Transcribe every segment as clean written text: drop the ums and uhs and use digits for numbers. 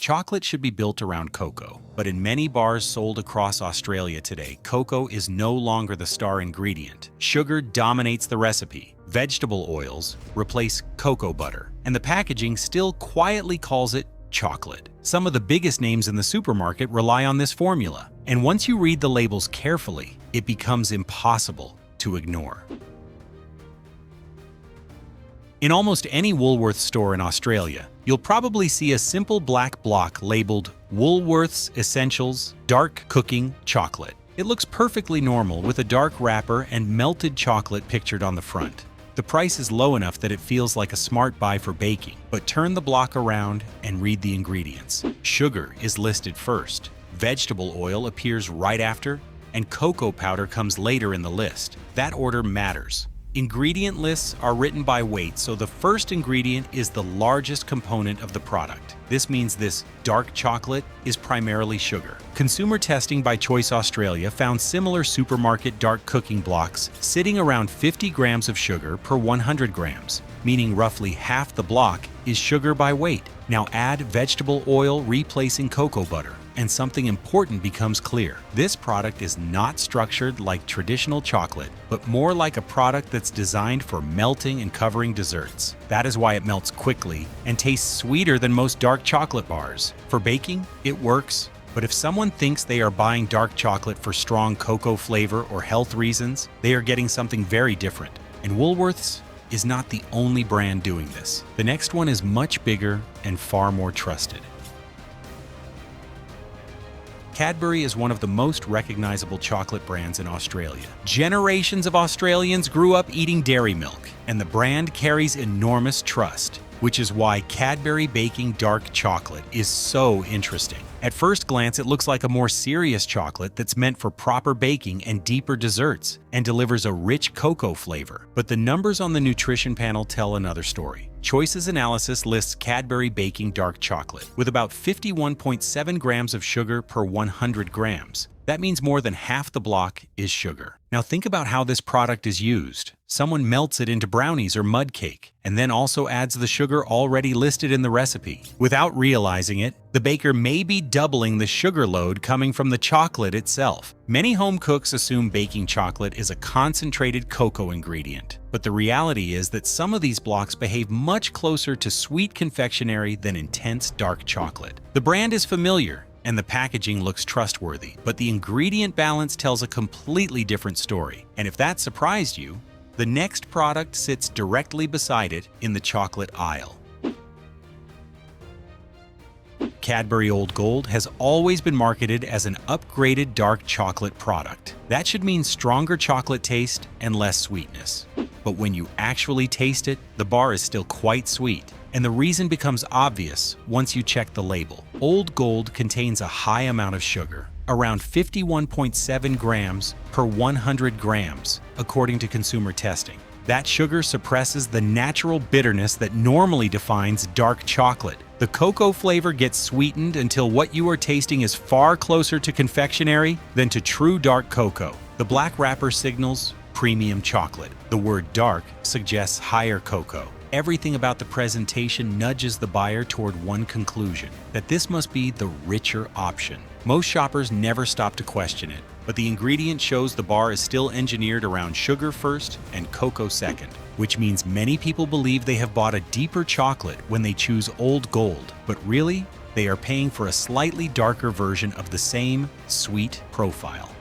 Chocolate should be built around cocoa, but in many bars sold across Australia today, cocoa is no longer the star ingredient. Sugar dominates the recipe. Vegetable oils replace cocoa butter, and the packaging still quietly calls it chocolate. Some of the biggest names in the supermarket rely on this formula, and once you read the labels carefully, it becomes impossible to ignore. In almost any Woolworths store in Australia, you'll probably see a simple black block labeled Woolworths Essentials Dark Cooking Chocolate. It looks perfectly normal with a dark wrapper and melted chocolate pictured on the front. The price is low enough that it feels like a smart buy for baking, but turn the block around and read the ingredients. Sugar is listed first, vegetable oil appears right after, and cocoa powder comes later in the list. That order matters. Ingredient lists are written by weight, so the first ingredient is the largest component of the product. This means this dark chocolate is primarily sugar. Consumer testing by Choice Australia found similar supermarket dark cooking blocks sitting around 50 grams of sugar per 100 grams, meaning roughly half the block is sugar by weight. Now add vegetable oil replacing cocoa butter, and something important becomes clear. This product is not structured like traditional chocolate, but more like a product that's designed for melting and covering desserts. That is why it melts quickly and tastes sweeter than most dark chocolate bars. For baking, it works, but if someone thinks they are buying dark chocolate for strong cocoa flavor or health reasons, they are getting something very different. And Woolworths is not the only brand doing this. The next one is much bigger and far more trusted. Cadbury is one of the most recognizable chocolate brands in Australia. Generations of Australians grew up eating dairy milk, and the brand carries enormous trust, which is why Cadbury Baking Dark Chocolate is so interesting. At first glance, it looks like a more serious chocolate that's meant for proper baking and deeper desserts, and delivers a rich cocoa flavor. But the numbers on the nutrition panel tell another story. Choice's analysis lists Cadbury Baking Dark Chocolate with about 51.7 grams of sugar per 100 grams. That means more than half the block is sugar. Now think about how this product is used. Someone melts it into brownies or mud cake, and then also adds the sugar already listed in the recipe. Without realizing it, the baker may be doubling the sugar load coming from the chocolate itself. Many home cooks assume baking chocolate is a concentrated cocoa ingredient, but the reality is that some of these blocks behave much closer to sweet confectionery than intense dark chocolate. The brand is familiar, and the packaging looks trustworthy, but the ingredient balance tells a completely different story. And if that surprised you, the next product sits directly beside it in the chocolate aisle. Cadbury Old Gold has always been marketed as an upgraded dark chocolate product. That should mean stronger chocolate taste and less sweetness. But when you actually taste it, the bar is still quite sweet. And the reason becomes obvious once you check the label. Old Gold contains a high amount of sugar, around 51.7 grams per 100 grams, according to consumer testing. That sugar suppresses the natural bitterness that normally defines dark chocolate. The cocoa flavor gets sweetened until what you are tasting is far closer to confectionery than to true dark cocoa. The black wrapper signals premium chocolate. The word dark suggests higher cocoa. Everything about the presentation nudges the buyer toward one conclusion, that this must be the richer option. Most shoppers never stop to question it, but the ingredient shows the bar is still engineered around sugar first and cocoa second, which means many people believe they have bought a deeper chocolate when they choose Old Gold, but really, they are paying for a slightly darker version of the same sweet profile.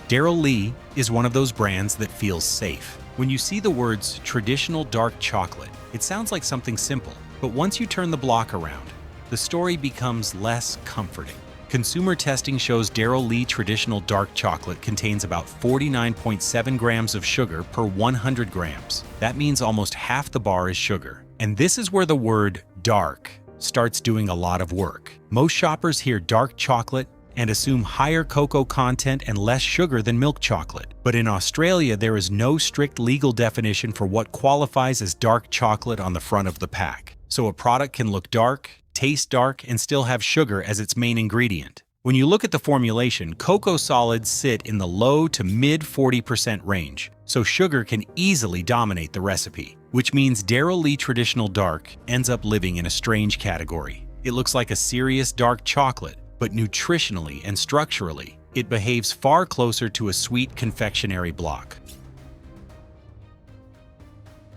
Daryl Lee is one of those brands that feels safe. When you see the words traditional dark chocolate, it sounds like something simple, but once you turn the block around, the story becomes less comforting. Consumer testing shows Daryl Lee traditional dark chocolate contains about 49.7 grams of sugar per 100 grams. That means almost half the bar is sugar. And this is where the word dark starts doing a lot of work. Most shoppers hear dark chocolate and assume higher cocoa content and less sugar than milk chocolate. But in Australia, there is no strict legal definition for what qualifies as dark chocolate on the front of the pack. So a product can look dark, taste dark, and still have sugar as its main ingredient. When you look at the formulation, cocoa solids sit in the low to mid 40% range, so sugar can easily dominate the recipe, which means Daryl Lee Traditional Dark ends up living in a strange category. It looks like a serious dark chocolate, but nutritionally and structurally, it behaves far closer to a sweet confectionery block.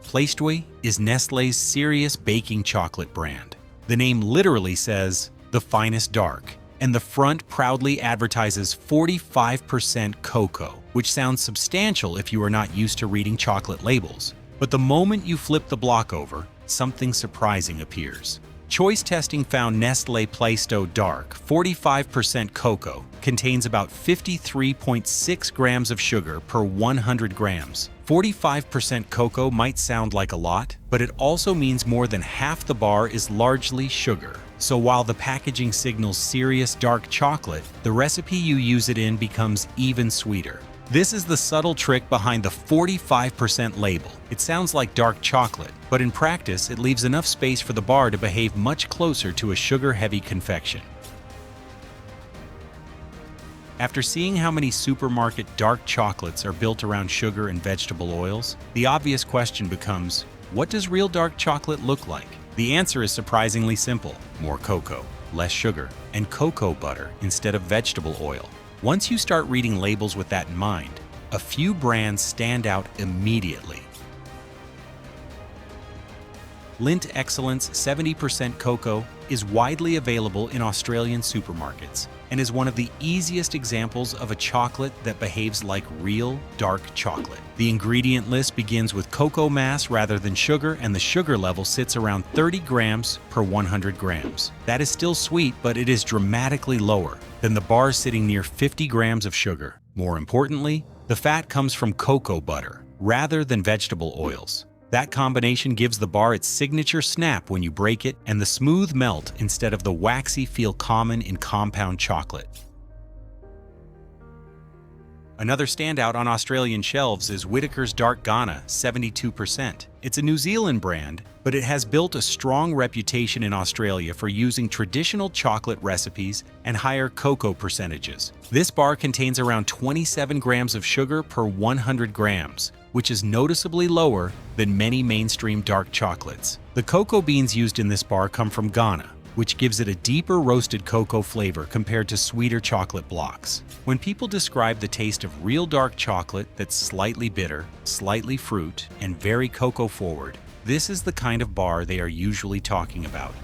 Plaistowe is Nestlé's serious baking chocolate brand. The name literally says, "the finest dark," and the front proudly advertises 45% cocoa, which sounds substantial if you are not used to reading chocolate labels. But the moment you flip the block over, something surprising appears. Choice testing found Nestle Plaistowe Dark, 45% cocoa, contains about 53.6 grams of sugar per 100 grams. 45% cocoa might sound like a lot, but it also means more than half the bar is largely sugar. So while the packaging signals serious dark chocolate, the recipe you use it in becomes even sweeter. This is the subtle trick behind the 45% label. It sounds like dark chocolate, but in practice, it leaves enough space for the bar to behave much closer to a sugar-heavy confection. After seeing how many supermarket dark chocolates are built around sugar and vegetable oils, the obvious question becomes, what does real dark chocolate look like? The answer is surprisingly simple: more cocoa, less sugar, and cocoa butter instead of vegetable oil. Once you start reading labels with that in mind, a few brands stand out immediately. Lindt Excellence 70% Cocoa is widely available in Australian supermarkets and is one of the easiest examples of a chocolate that behaves like real dark chocolate. The ingredient list begins with cocoa mass rather than sugar, and the sugar level sits around 30 grams per 100 grams. That is still sweet, but it is dramatically lower than the bar sitting near 50 grams of sugar. More importantly, the fat comes from cocoa butter rather than vegetable oils. That combination gives the bar its signature snap when you break it, and the smooth melt instead of the waxy feel common in compound chocolate. Another standout on Australian shelves is Whittakers Dark Ghana 72%. It's a New Zealand brand, but it has built a strong reputation in Australia for using traditional chocolate recipes and higher cocoa percentages. This bar contains around 27 grams of sugar per 100 grams, which is noticeably lower than many mainstream dark chocolates. The cocoa beans used in this bar come from Ghana, which gives it a deeper roasted cocoa flavor compared to sweeter chocolate blocks. When people describe the taste of real dark chocolate that's slightly bitter, slightly fruit, and very cocoa forward, this is the kind of bar they are usually talking about.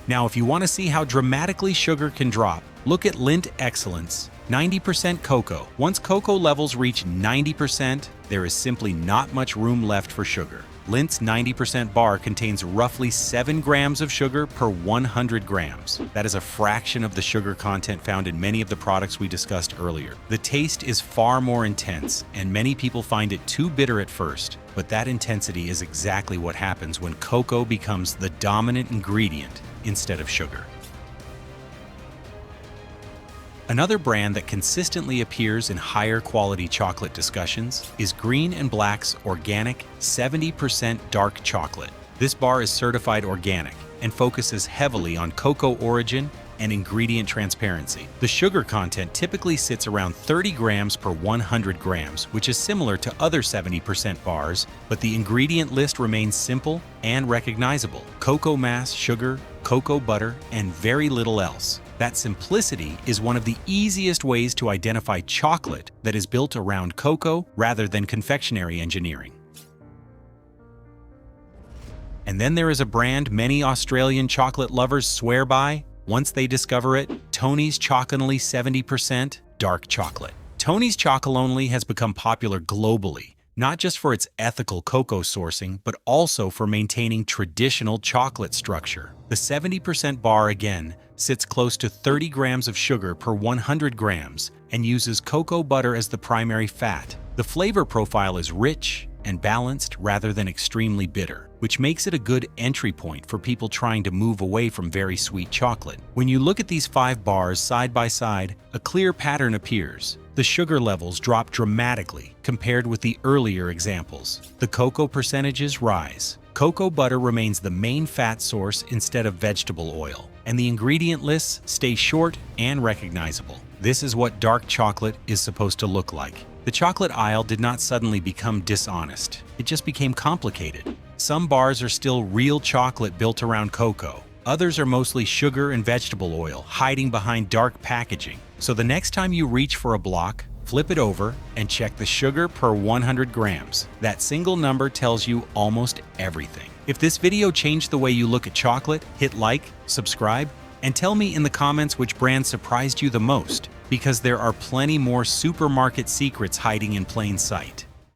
Now, if you want to see how dramatically sugar can drop, look at Lindt Excellence 90% cocoa. Once cocoa levels reach 90%, there is simply not much room left for sugar. Lindt's 90% bar contains roughly 7 grams of sugar per 100 grams. That is a fraction of the sugar content found in many of the products we discussed earlier. The taste is far more intense, and many people find it too bitter at first, but that intensity is exactly what happens when cocoa becomes the dominant ingredient instead of sugar. Another brand that consistently appears in higher quality chocolate discussions is Green and Black's Organic 70% Dark Chocolate. This bar is certified organic and focuses heavily on cocoa origin and ingredient transparency. The sugar content typically sits around 30 grams per 100 grams, which is similar to other 70% bars, but the ingredient list remains simple and recognizable: cocoa mass, sugar, cocoa butter, and very little else. That simplicity is one of the easiest ways to identify chocolate that is built around cocoa rather than confectionery engineering. And then there is a brand many Australian chocolate lovers swear by once they discover it: Tony's Chocolonely 70% Dark Chocolate. Tony's Chocolonely has become popular globally, not just for its ethical cocoa sourcing, but also for maintaining traditional chocolate structure. The 70% bar, again, sits close to 30 grams of sugar per 100 grams and uses cocoa butter as the primary fat. The flavor profile is rich and balanced rather than extremely bitter, which makes it a good entry point for people trying to move away from very sweet chocolate. When you look at these 5 bars side by side, a clear pattern appears. The sugar levels drop dramatically compared with the earlier examples. The cocoa percentages rise. Cocoa butter remains the main fat source instead of vegetable oil. and the ingredient lists stay short and recognizable. This is what dark chocolate is supposed to look like. The chocolate aisle did not suddenly become dishonest. It just became complicated. Some bars are still real chocolate built around cocoa. Others are mostly sugar and vegetable oil, hiding behind dark packaging. So the next time you reach for a block, flip it over and check the sugar per 100 grams. That single number tells you almost everything. If this video changed the way you look at chocolate, hit like, subscribe, and tell me in the comments which brand surprised you the most, because there are plenty more supermarket secrets hiding in plain sight.